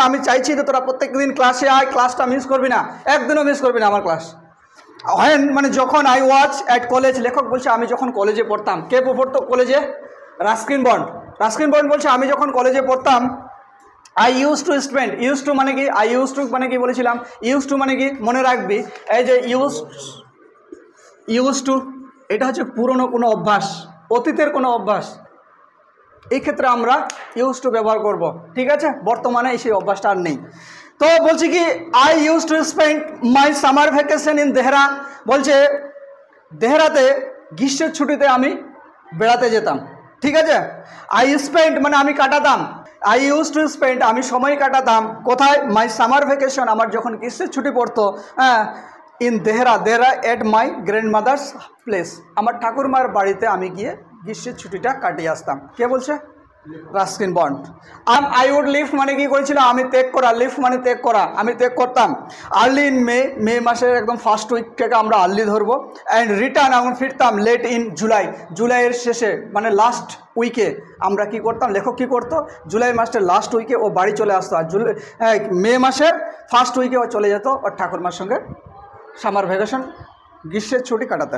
আমি চাইছি যে তোরা প্রত্যেক দিন ক্লাসে আয়, ক্লাসটা মিস করবি না, একদিনও মিস করবি না আমার ক্লাস। হয় মানে যখন আই ওয়াচ অ্যাট কলেজ, লেখক বলছে আমি যখন কলেজে পড়তাম, কে পড়তো কলেজে? Ruskin bond. রাস্কিন বন্ড বলছে আমি যখন কলেজে পড়তাম I use to spend, use to মানে কি, আই ইউজ টু মানে কি বলেছিলাম, ইউজ টু মানে কি মনে রাখবি, এই যে ইউজ টু এটা হচ্ছে পুরনো কোনো অভ্যাস, অতীতের কোনো অভ্যাস, এই ক্ষেত্রে আমরা ইউজ টু ব্যবহার করব, ঠিক আছে? বর্তমানে সেই অভ্যাসটা আর নেই। তো বলছি কি I use to spend my summer vacation in Dehra, বলছে দেহরাতে গ্রীষ্মের ছুটিতে আমি বেড়াতে যেতাম, ঠিক আছে? আই স্পেন্ড মানে আমি কাটাতাম, আই ইউজ টু স্পেন্ড আমি সময় কাটাতাম কোথায়? মাই সামার ভ্যাকেশন আমার যখন গ্রীষ্মের ছুটি পড়তো, হ্যাঁ, in Dehra, Dehra at my grand mother's place, আমার ঠাকুরমার বাড়িতে আমি গিয়ে গ্রীষ্মের ছুটিটা কাটিয়ে আসতাম। কে বলছে? Ruskin Bond. I would leave মানে কি করেছিল? আমি ত্যাগ করা, লিভ মানে ত্যাগ করা, আমি ত্যাগ করতাম। আর্লি ইন মে মাসের একদম ফার্স্ট উইক থেকে আমরা আর্লি ধরবো। অ্যান্ড রিটার্ন আমি ফিরতাম লেট ইন জুলাইয়ের শেষে মানে লাস্ট উইকে আমরা কি করতাম, লেখক কি করতো, জুলাই মাসের লাস্ট উইকে ও বাড়ি চলে আসতো, আর মে মাসের ফার্স্ট উইকে ও চলে যেত ওর ঠাকুরমার সঙ্গে সামার ভ্যাকেশন গ্রীষ্মের ছুটি কাটাতে।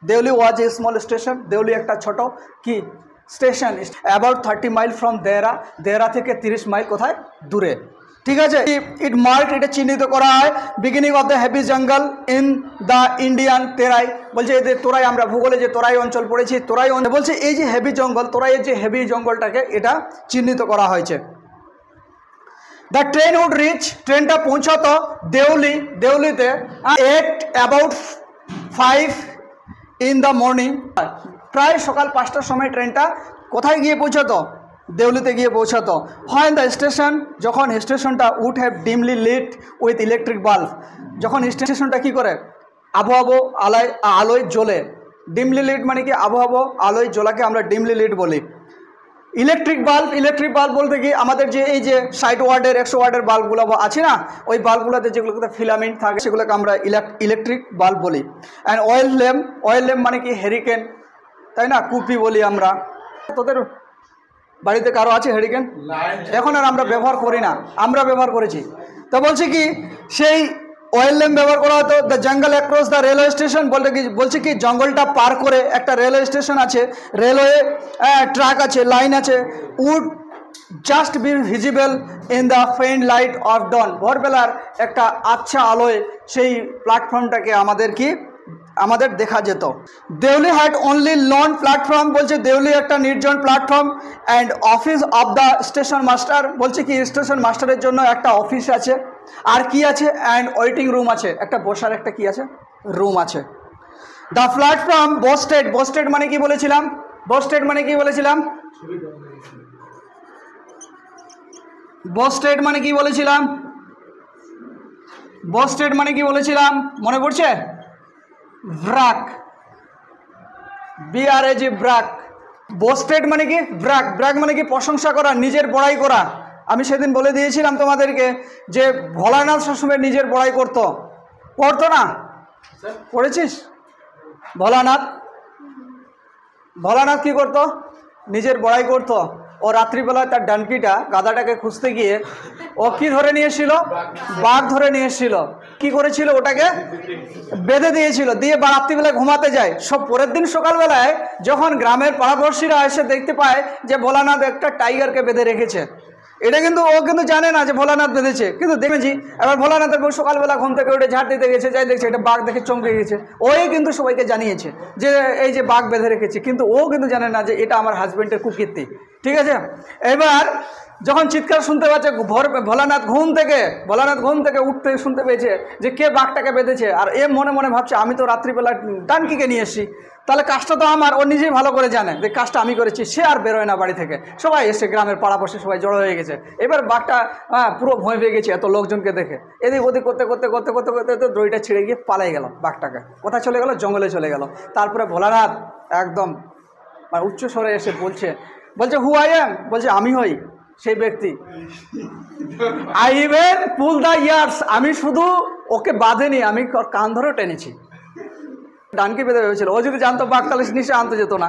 দেউলি ওয়াজ এ স্মল স্টেশন, দেউলি একটা ছোট কি station, about 30 mile from Dehra, Dehra থেকে 30 মাইল কোথায় দূরে, ঠিক আছে? ইট মার্ক এটা চিহ্নিত করা হয় beginning of the heavy jungle in the Indian Terai, বলছে এদের তোরাই, আমরা ভূগোলে যে তোরাই অঞ্চল পড়েছি, তোরাই বলছে এই যে হেভি জঙ্গল, তোরাইয়ের যে হেভি জঙ্গলটাকে এটা চিহ্নিত করা হয়েছে। দ্য ট্রেন উড রিচ, ট্রেনটা পৌঁছাতো দেউলিতে অ্যাবাউট 5 ইন দ্য মর্নিং, প্রায় সকাল 5টার সময় ট্রেনটা কোথায় গিয়ে পৌঁছাতো? দেউলিতে গিয়ে পৌঁছাতো। হয় দ্য স্টেশন, যখন স্টেশনটা would have dimly lit with electric bulb, যখন স্টেশনটা কি করে আবহাওয়া আলোয় জ্বলে, ডিমলি লিট মানে কি আবহাওয়া আলোয় জ্বলাকে আমরা ডিমলি লিট বলি। ইলেকট্রিক বাল্ব বলতে কি আমাদের যে এই যে 60 ওয়াটের 100 ওয়াটের বাল্বগুলো আছে না, ওই বাল্বগুলোতে যেগুলোতে ফিলামেন্ট থাকে সেগুলোকে আমরা ইলেকট্রিক বাল্ব বলি। অ্যান্ড অয়েল ল্যাম্প মানে কি হেরিকেন, তাই না, কুপি বলি আমরা। তোদের বাড়িতে কারো আছে হেরিকেন? এখন আর আমরা ব্যবহার করি না, আমরা ব্যবহার করেছি। তো বলছি কি সেই অয়েল ল্যাম্প ব্যবহার করা হতো। The jungle across the railway station বলছে কি জঙ্গলটা পার করে একটা রেলওয়ে স্টেশন আছে, রেলওয়ে ট্র্যাক আছে, লাইন আছে। Would just be visible in the faint light of dawn, ভোরবেলার একটা আচ্ছা আলোয় সেই প্ল্যাটফর্মটাকে আমাদের দেখা যেত। Deoli had only lone platform, বলছে দেউলি একটা নির্জন platform. And office of the station master, বলছে কি স্টেশন মাস্টারের জন্য একটা অফিস আছে, আর কি আছে? অ্যান্ড ওয়েটিং রুম আছে, একটা বসার একটা কি আছে রুম আছে। দ্য প্ল্যাটফর্ম বোস্টেড মানে কি বলেছিলাম? বোস্টেড মানে কি বলেছিলাম? বোস্টেড মানে কি বলেছিলাম? বোস্টেড মানে কি বলেছিলাম মনে পড়ছে? ব্রাক, BRAG ব্রাক। বোস্টেড মানে কি ব্রাক মানে কি প্রশংসা করা, নিজের বড়াই করা। আমি সেদিন বলে দিয়েছিলাম তোমাদেরকে যে ভোলানাথ সবসময় নিজের বড়াই করতো না? পড়েছিস? ভোলানাথ কি করতো? নিজের বড়াই করতো। ও রাত্রিবেলায় তার ডানকিটা গাধাটাকে খুঁজতে গিয়ে ও কি ধরে নিয়ে এসেছিল? বাঘ ধরে নিয়ে এসেছিল। কি করেছিল? ওটাকে বেঁধে দিয়েছিল, দিয়ে রাত্রিবেলায় ঘুমাতে যায়। সব পরের দিন সকালবেলায় যখন গ্রামের পাড়াপড়শিরা এসে দেখতে পায় যে ভোলানাথ একটা টাইগারকে বেঁধে রেখেছে, এটা কিন্তু ও কিন্তু জানে না যে ভোলানাথ বেঁধেছে, কিন্তু দেখেছি। এবার ভোলানাথের বউ সকালবেলা ঘুম থেকে উঠে ঝাড় দিতে গেছে, যাই দেখছে এটা বাঘ দেখে চমকে গেছে। ওই কিন্তু সবাইকে জানিয়েছে যে এই যে বাঘ বেঁধে রেখেছে, কিন্তু ও কিন্তু জানে না যে এটা আমার হাজবেন্ডের কুকীর্তি, ঠিক আছে? এবার যখন চিৎকার শুনতে পাচ্ছে ভোলানাথ ঘুম থেকে উঠতে শুনতে পেয়েছে যে কে বাঘটাকে বেঁধেছে, আর এ মনে মনে ভাবছে আমি তো রাত্রিবেলা ডানকিকে নিয়ে এসেছি, তাহলে কাজটা তো আমার, ও নিজেই ভালো করে জানে যে কাজটা আমি করেছি। সে আর বেরোয় না বাড়ি থেকে, সবাই এসে গ্রামের পাড়াপড়শি সবাই জড়ো হয়ে গেছে। এবার বাঘটা পুরো ভয় পেয়ে গেছে এত লোকজনকে দেখে, এদিক ওদিক করতে দড়িটা ছিঁড়ে গিয়ে পালাই গেল বাঘটাকে। কোথায় চলে গেল? জঙ্গলে চলে গেল। তারপরে ভোলানাথ একদম উচ্চ স্বরে এসে বলছে হু আই এম, বলছে আমি হই সেই ব্যক্তি। I even pull the years, আমি শুধু ওকে বাঁধেনি, আমি কান ধরেও টেনেছি। ডানকি বেঁধে ভেবেছিল, ও যদি জানতো বাঘ তাহলে নিশ্চয় আনতে যেত না,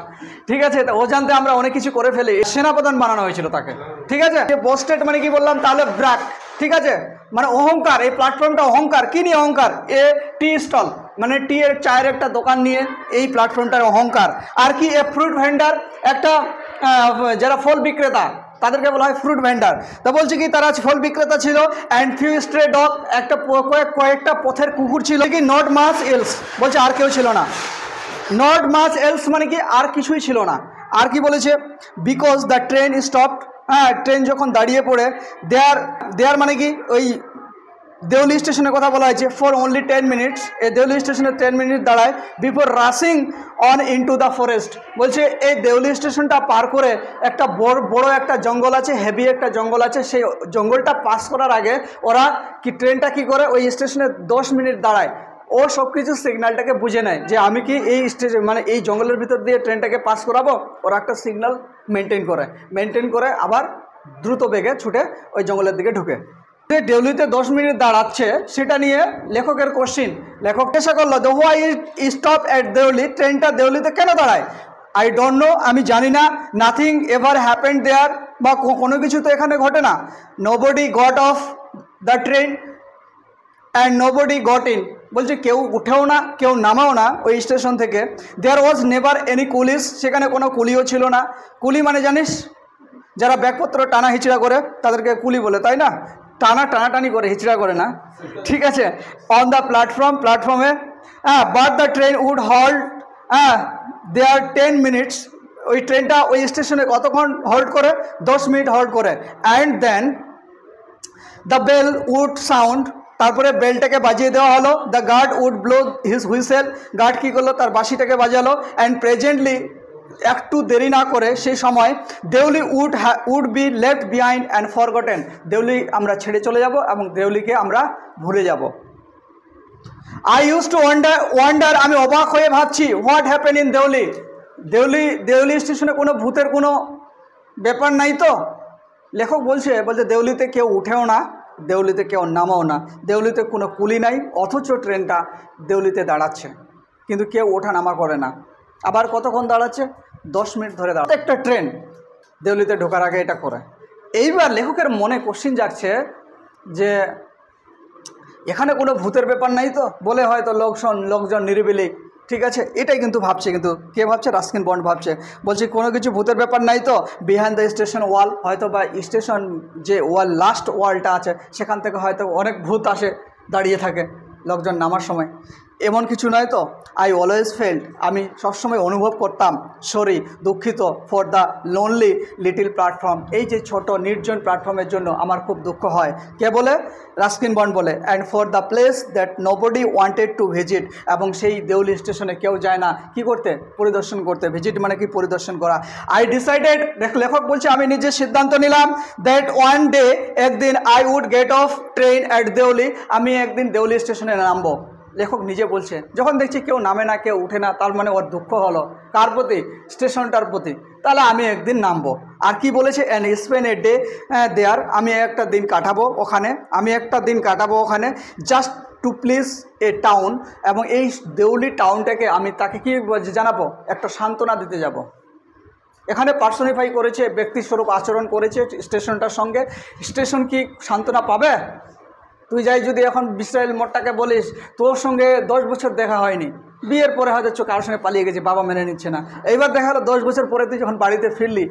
ঠিক আছে? ও জানতে আমরা অনেক কিছু করে ফেলি, সেনাপ্রধান বানানো হয়েছিল তাকে, ঠিক আছে? বোস্টেড মানে কি বললাম তাহলে? ব্রাক। ঠিক আছে, মানে অহংকার, এই প্ল্যাটফর্মটা অহংকার। কি নিয়ে অহংকার? এ টি স্টল, মানে টি এর চায়ের একটা দোকান নিয়ে এই প্ল্যাটফর্মটার অহংকার। আর কি এ ফ্রুট ভেন্ডার, একটা যারা ফল বিক্রেতা তাদেরকে বলা হয় ফ্রুট ভেন্ডার। তা বলছে কি তারা ফল বিক্রেতা ছিল। অ্যান্ড ফিউ স্ট্রে ডগ, একটা কয়েকটা পথের কুকুর ছিল। কি নট মাচ এলস, বলছে আর কেউ ছিল না। নট মাচ এলস মানে কি আর কিছুই ছিল না। আর কি বলেছে? বিকজ দ্য ট্রেন স্টপড, হ্যাঁ ট্রেন যখন দাঁড়িয়ে পড়ে, দেয়ার মানে কি ওই দেউলি স্টেশনের কথা বলা হয়েছে। ফর অনলি 10 মিনিটস, এই দেউলি স্টেশনে 10 মিনিট দাঁড়ায়। Before rushing on into the forest, বলছে এই দেউলি স্টেশনটা পার করে একটা বড় একটা জঙ্গল আছে, হেভি একটা জঙ্গল আছে। সেই জঙ্গলটা পাস করার আগে ওরা কি ট্রেনটা কি করে ওই স্টেশনে 10 মিনিট দাঁড়ায়। ও সব কিছু সিগন্যালটাকে বুঝে নেয় যে আমি কি এই স্টেশন মানে এই জঙ্গলের ভিতর দিয়ে ট্রেনটাকে পাস করাবো। ওরা একটা সিগন্যাল মেনটেন করে আবার দ্রুত বেগে ছুটে ওই জঙ্গলের দিকে ঢুকে। দেউলিতে 10 মিনিট দাঁড়াচ্ছে সেটা নিয়ে লেখকের কোশ্চিন। লেখক চেষ্টা করলো the why stop at Deoli, ট্রেনটা দেউলিতে কেন দাঁড়ায়? আই ডোন্ট নো, আমি জানি না। নাথিং এভার হ্যাপেন্ড দেয়ার, বা কোনো কিছু তো এখানে ঘটে না। Nobody got off the train and nobody got in, বলছে কেউ উঠেও না কেউ নামাও না ওই স্টেশন থেকে। দেয়ার ওয়াজ নেভার এনি কুলিস, সেখানে কোনো কুলিও ছিল না। কুলি মানে জানিস, যারা ব্যাগপত্র টানা হিচড়া করে তাদেরকে কুলি বলে, তাই না? টানাটানি করে, হিচড়া করে না, ঠিক আছে। অন দ্য প্ল্যাটফর্মে, but the train would halt there 10 minutes, ওই ট্রেনটা ওই স্টেশনে কতক্ষণ হল্ট করে? 10 মিনিট হল্ট করে। And then the bell would sound, তারপরে বেলটাকে বাজিয়ে দেওয়া হলো। The guard would blow his whistle, guard কী করলো? তার বাঁশিটাকে বাজালো। অ্যান্ড প্রেজেন্টলি, একটু দেরি না করে সেই সময়, Deoli would be left behind and forgotten, Deoli আমরা ছেড়ে চলে যাব এবং দেউলিকে আমরা ভুলে যাব। আই ইউজ টু ওয়ান্ডার, আমি অবাক হয়ে ভাবছি, হোয়াট হ্যাপেন ইন দেউলি স্টেশনে কোনো ভূতের কোনো ব্যাপার নাই তো? লেখক বলছে দেউলিতে কেউ উঠেও না, দেউলিতে কেউ নামাও না, দেউলিতে কোনো কুলি নাই, অথচ ট্রেনটা দেউলিতে দাঁড়াচ্ছে, কিন্তু কেউ ওঠা নামা করে না। আবার কতক্ষণ দাঁড়াচ্ছে? 10 মিনিট ধরে দাঁড়াচ্ছে। একটা ট্রেন দেউলিতে ঢোকার আগে এটা করে। এইবার লেখকের মনে কোশ্চিন জাগছে যে এখানে কোনো ভূতের ব্যাপার নাই তো? বলে হয়তো লোকজন নিরিবিলি, ঠিক আছে, এটাই কিন্তু ভাবছে। কিন্তু কে ভাবছে? রাস্কিন বন্ড ভাবছে। বলছে কোনো কিছু ভূতের ব্যাপার নাই তো? বিহাইন্ড দ্য স্টেশন ওয়াল, হয়তো বা স্টেশন যে ওয়াল, লাস্ট ওয়ালটা আছে সেখান থেকে হয়তো অনেক ভূত আসে, দাঁড়িয়ে থাকে লোকজন নামার সময়। এমন কিছু নয় তো? আই অলওয়েজ ফেল্ট, আমি সবসময় অনুভব করতাম, সরি দুঃখিত, for the lonely little platform, এই যে ছোট নির্জন প্ল্যাটফর্মের জন্য আমার খুব দুঃখ হয়। কে বলে? রাস্কিন বন্ড বলে। And for the place that nobody wanted to visit, এবং সেই দেউলি স্টেশনে কেউ যায় না কি করতে? পরিদর্শন করতে। ভিজিট মানে কি? পরিদর্শন করা। আই ডিসাইডেড, লেখক বলছে আমি নিজে সিদ্ধান্ত নিলাম, দ্যাট ওয়ান ডে, একদিন, I would get off train at Deoli, আমি একদিন দেউলি স্টেশনে নামবো। লেখক নিজে বলছে, যখন দেখছি কেউ নামে না কেউ উঠে না, তার মানে ওর দুঃখ হলো কার প্রতি? স্টেশনটার প্রতি। তাহলে আমি একদিন নামবো। আর কি বলেছে? And spend a day there, আমি একটা দিন কাটাবো ওখানে, just to please a town, এবং এই দেউলি টাউনটাকে আমি তাকে কি জানাবো? একটা সান্ত্বনা দিতে যাব। এখানে পার্সোনিফাই করেছে, ব্যক্তিস্বরূপ আচরণ করেছে স্টেশনটার সঙ্গে। স্টেশন কি সান্ত্বনা পাবে? তুই যাই যদি এখন বিসরাইল মোড়টাকে বলিস তোর সঙ্গে 10 বছর দেখা হয়নি, বিয়ের পরে হয়তো কারোর সঙ্গে পালিয়ে গেছে, বাবা মেনে নিচ্ছে না, এইবার দেখা হলো 10 বছর পরে তুই যখন বাড়িতে ফিরলি,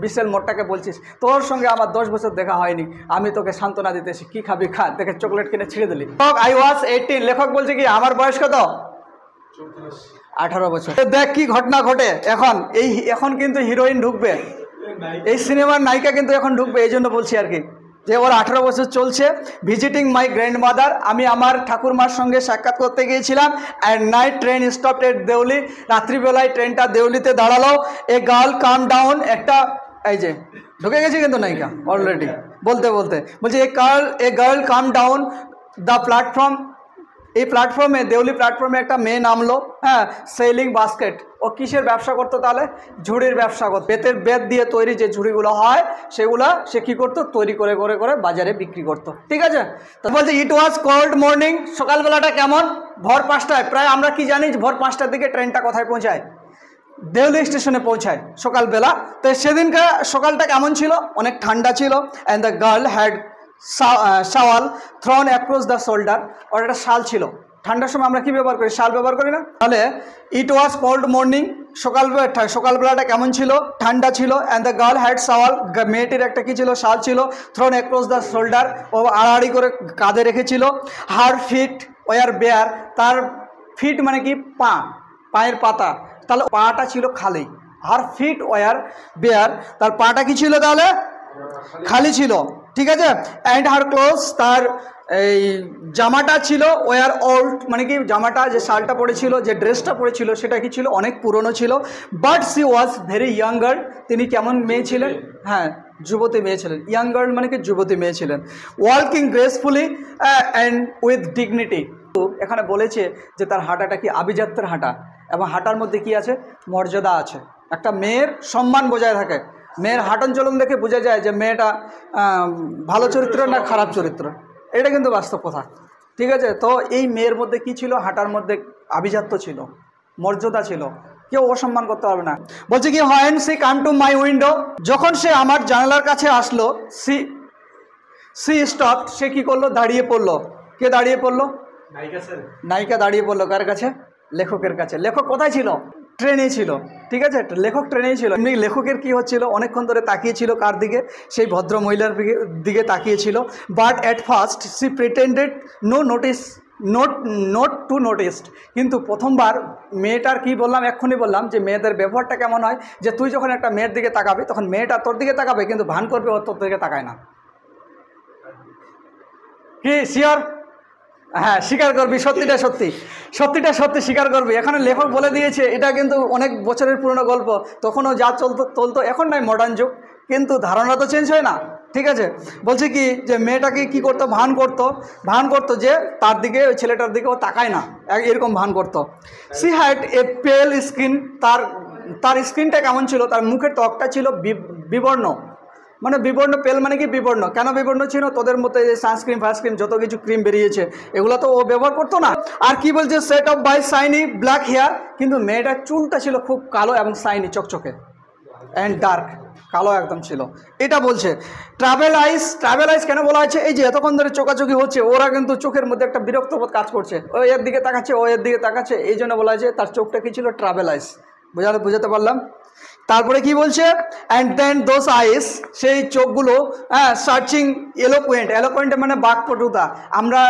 বিসরাইল মোড়টাকে বলছিস তোর সঙ্গে আমার 10 বছর দেখা হয়নি, আমি তোকে সান্ত্বনা দিতেছি, কি খাবি খা, দেখে চকলেট কিনে ছিঁড়ে দিলি। আই ওয়াজ 18, লেখক বলছে কি আমার বয়স কত? 18 বছর। দেখ কি ঘটনা ঘটে। এখন কিন্তু হিরোইন ঢুকবে, এই সিনেমার নায়িকা কিন্তু এখন ঢুকবে, এই জন্য বলছি আর কি, যে ওর 18 বছর চলছে। ভিজিটিং মাই গ্র্যান্ডমাদার, আমি আমার ঠাকুরমার সঙ্গে সাক্ষাৎ করতে গিয়েছিলাম। অ্যান্ড নাইট ট্রেন স্টপড এট দেউলি, রাত্রিবেলায় ট্রেনটা দেউলিতে দাঁড়ালো। এ গার্ল কাম ডাউন, একটা এই যে ঢুকে গেছে কিন্তু নায়িকা অলরেডি বলতে বলছে a girl come down the platform, এই প্ল্যাটফর্মে দেউলি প্ল্যাটফর্মে একটা মেয়ে নামলো, হ্যাঁ, সেলিং বাস্কেট। ও কিসের ব্যবসা করতো তাহলে? ঝুড়ির ব্যবসা করতো। বেত দিয়ে তৈরি যে ঝুড়িগুলো হয় সেগুলো সে কী করতো? তৈরি করে বাজারে বিক্রি করতো, ঠিক আছে। তো বলছে ইট ওয়াজ কোল্ড মর্নিং, সকালবেলাটা কেমন? ভোর 5টায়, প্রায় আমরা কি জানি ভোর 5টার দিকে ট্রেনটা কোথায় পৌঁছায়? দেউলি স্টেশনে পৌঁছায় সকালবেলা। তো সেদিনকার সকালটা কেমন ছিল? অনেক ঠান্ডা ছিল। And the girl had shawl thrown across the shoulder, ওর একটা শাল ছিল। ঠান্ডার সময় আমরা কি ব্যবহার করি? শাল ব্যবহার করি না? তাহলে ইট ওয়াজ কোল্ড মর্নিং, সকালবেলাটা কেমন ছিল? ঠান্ডা ছিল। অ্যান্ড দ্য গার্ল হ্যাড শাওয়াল, মেয়েটির একটা কি ছিল? শাল ছিল। থ্রোন অ্যাক্রস দ্য শোল্ডার, ও আড়াআড়ি করে কাঁধে রেখেছিল। হার ফিট ওয়ার বেয়ার, তার ফিট মানে কি? পা, পায়ের পাতা, তাহলে পাটা ছিল খালি। হার ফিট ওয়ার বেয়ার, তার পাটা কি ছিল? তাহলে খালি ছিল, ঠিক আছে। অ্যান্ড হার ক্লোথস, তার এই জামাটা ছিল ওয়ার ওল্ড, মানে কি? জামাটা যে শালটা পরেছিল, যে ড্রেসটা পরেছিল, সেটা কি ছিল? অনেক পুরনো ছিল। But C was very young girl, তিনি কেমন মেয়ে ছিলেন? হ্যাঁ, যুবতী মেয়ে ছিলেন। ইয়াং গার্ল মানে কি? যুবতী মেয়ে ছিলেন। Walking gracefully and with dignity, এখানে বলেছে যে তার হাঁটাটা কি? আভিজাত্যের হাঁটা, এবং হাঁটার মধ্যে কি আছে? মর্যাদা আছে। একটা মেয়ের সম্মান বজায় থাকে। মেয়ের হাঁটন চলন দেখে বোঝা যায় যে মেয়েটা ভালো চরিত্র না খারাপ চরিত্র, এটা কিন্তু বাস্তব কথা, ঠিক আছে। তো এই মেয়ের মধ্যে কি ছিল? হাঁটার মধ্যে আভিজাত্য ছিল, মর্যাদা ছিল, কেউ অসম্মান করতে পারবে না। বলছে কি, when she come to my window, যখন সে আমার জানালার কাছে আসলো, সি স্টপ, সে কি করলো? দাঁড়িয়ে পড়লো। কে দাঁড়িয়ে পড়লো? নায়িকা দাঁড়িয়ে পড়লো। কার কাছে? লেখকের কাছে। লেখক কোথায় ছিল? ট্রেনে ছিল, ঠিক আছে। লেখক ট্রেনেই ছিল। এমনি লেখকের কি হচ্ছিল? অনেকক্ষণ ধরে তাকিয়েছিল কার দিকে? সেই ভদ্র মহিলার দিকে তাকিয়েছিল। But at first she pretended not to noticed, কিন্তু প্রথমবার মেয়েটার কি বললাম? এক্ষুনি বললাম যে মেয়েদের ব্যবহারটা কেমন হয়, যে তুই যখন একটা মেয়ের দিকে তাকাবি, তখন মেয়েটা তোর দিকে তাকাবে, কিন্তু ভান করবে ও তোর দিকে তাকায় না। কি শিওর? হ্যাঁ, স্বীকার করবি, সত্যিটা সত্যি, সত্যিটা সত্যি স্বীকার করবি। এখানে লেখক বলে দিয়েছে, এটা কিন্তু অনেক বছরের পুরনো গল্প, তখনও যা চলতো এখন নয়, মডার্ন যুগ, কিন্তু ধারণা তো চেঞ্জ হয় না, ঠিক আছে। বলছে কি যে মেয়েটাকে কি করতো? ভান করতো যে তার দিকে, ওই ছেলেটার দিকে ও তাকায় না, এরকম ভান করতো। সি হ্যাড এ পেল স্কিন, তার স্কিনটা কেমন ছিল? তার মুখের ত্বকটা ছিল বিবর্ণ, মানে বিবর্ণ। পেল মানে কি? বিবর্ণ। কেন বিবর্ণ ছিল? তোদের মধ্যে যে সানস্ক্রিন ফানস্ক্রিন যত কিছু ক্রিম বেরিয়েছে, এগুলো তো ও ব্যবহার করতো না। আর কি বলছে? Set off by shiny black hair, কিন্তু মেয়েটার চুলটা ছিল খুব কালো এবং শাইনি, চকচকে, অ্যান্ড ডার্ক, কালো একদম ছিল, এটা বলছে। ট্রাভেল আইস কেন বলা হয়েছে? এই যে এতক্ষণ ধরে চোখাচোখি হচ্ছে, ওরা কিন্তু চোখের মধ্যে একটা বিরক্তবোধ কাজ করছে, ও এর দিকে তাকাচ্ছে, ও এর দিকে তাকাচ্ছে, এই জন্য বলা হয়েছে তার চোখটা কি ছিল? ট্রাভেল আইস। বুঝাতে পারলাম? তারপরে কি বলছে? অ্যান্ড দেন দোজ আইস, সেই চোখগুলো, সার্চিং এলোকুয়েন্ট মানে বাকপটুতা। আমরা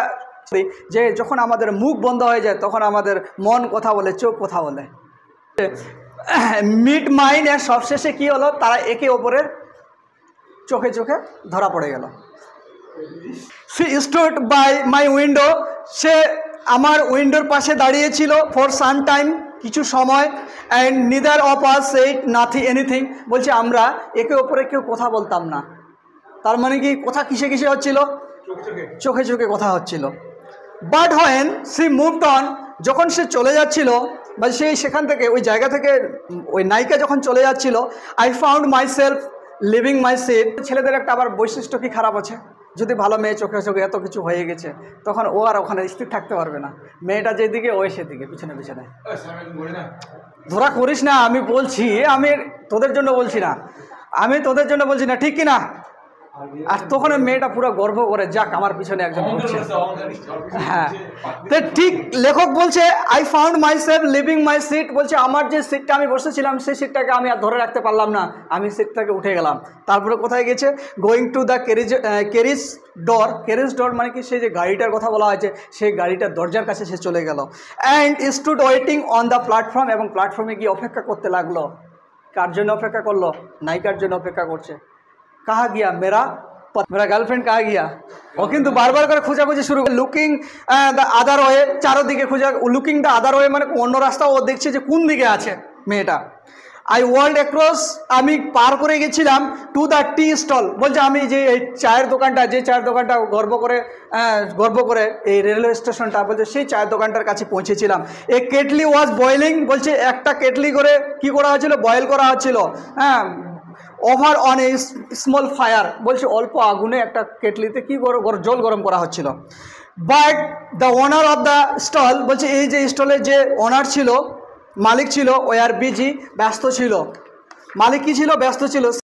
যে যখন আমাদের মুখ বন্ধ হয়ে যায়, তখন আমাদের মন কথা বলে, চোখ কথা বলে। মিড মাইন্ড, এর সবশেষে কি হলো? তারা একে অপরের চোখে ধরা পড়ে গেল। She stood by my window, সে আমার উইন্ডোর পাশে দাঁড়িয়েছিল। ফর সাম টাইম, কিছু সময়। And neither of us said anything, বলছে আমরা একে অপরে কেউ কথা বলতাম না। তার মানে কি? কথা কিসে হচ্ছিল? চোখে কথা হচ্ছিল। But when she moved on, যখন সে চলে যাচ্ছিল, বা সেখান থেকে, ওই জায়গা থেকে, ওই নায়িকা যখন চলে যাচ্ছিল, I found myself leaving my seat. ছেলেদের একটা আবার বৈশিষ্ট্য কি খারাপ আছে, যদি ভালো মেয়ে চোখে এত কিছু হয়ে গেছে, তখন ও আর ওখানে স্থির থাকতে পারবে না। মেয়েটা যেদিকে, ওই সেদিকে, পিছনে ধরা করিস না। আমি বলছি, আমি তোদের জন্য বলছি না, ঠিক কিনা? আর তখন মেয়েটা পুরো গর্ব করে, যাক আমার পিছনে একজন ঘুরছে। হ্যাঁ, তো ঠিক লেখক বলছে I found myself leaving my seat, বলছে আমার যে সিটটা আমি বসেছিলাম, সেই সিটটাকে আমি আর ধরে রাখতে পারলাম না, আমি সিট থেকে উঠে গেলাম। তারপরে কোথায় গেছে? গোয়িং টু দ্য ক্যারিজ ডোর মানে কি? সেই যে গাড়িটার কথা বলা হয়েছে, সেই গাড়িটার দরজার কাছে সে চলে গেল। And stood waiting on the platform, এবং প্ল্যাটফর্মে গিয়ে অপেক্ষা করতে লাগলো। কার জন্য অপেক্ষা করলো? নায়িকার জন্য অপেক্ষা করছে। কাহা গিয়া মেরা গার্লফ্রেন্ড, কাহা গিয়া? ও কিন্তু বারবার করে খোঁজাখুঁজি শুরু, লুকিং দ্য আদার ওয়ে, চারোদিকে লুকিং দ্য আদার ওয়ে মানে অন্য রাস্তা, ও দেখছে যে কোন দিকে আছে মেয়েটা। আই ওয়ার্ল্ড অ্যাক্রস, আমি পার করে গেছিলাম টু দ্য টি স্টল, বলছে আমি যে এই চায়ের দোকানটা গর্ব করে এই রেলওয়ে স্টেশনটা, বলছে সেই চায়ের দোকানটার কাছে পৌঁছেছিলাম। এ কেটলি ওয়াজ বয়েলিং, বলছে একটা কেটলি করে কি করা হচ্ছিল? বয়েল করা হচ্ছিল। হ্যাঁ, over on a small fire, বলছে অল্প আগুনে একটা কেটলিতে কি জল গরম করা হচ্ছিল। But the owner of the stall, বলছে এই যে স্টলের যে ওনার ছিল, মালিক ছিল, ওয়ার বিজি, ব্যস্ত ছিল। মালিক কি ছিল? ব্যস্ত ছিল।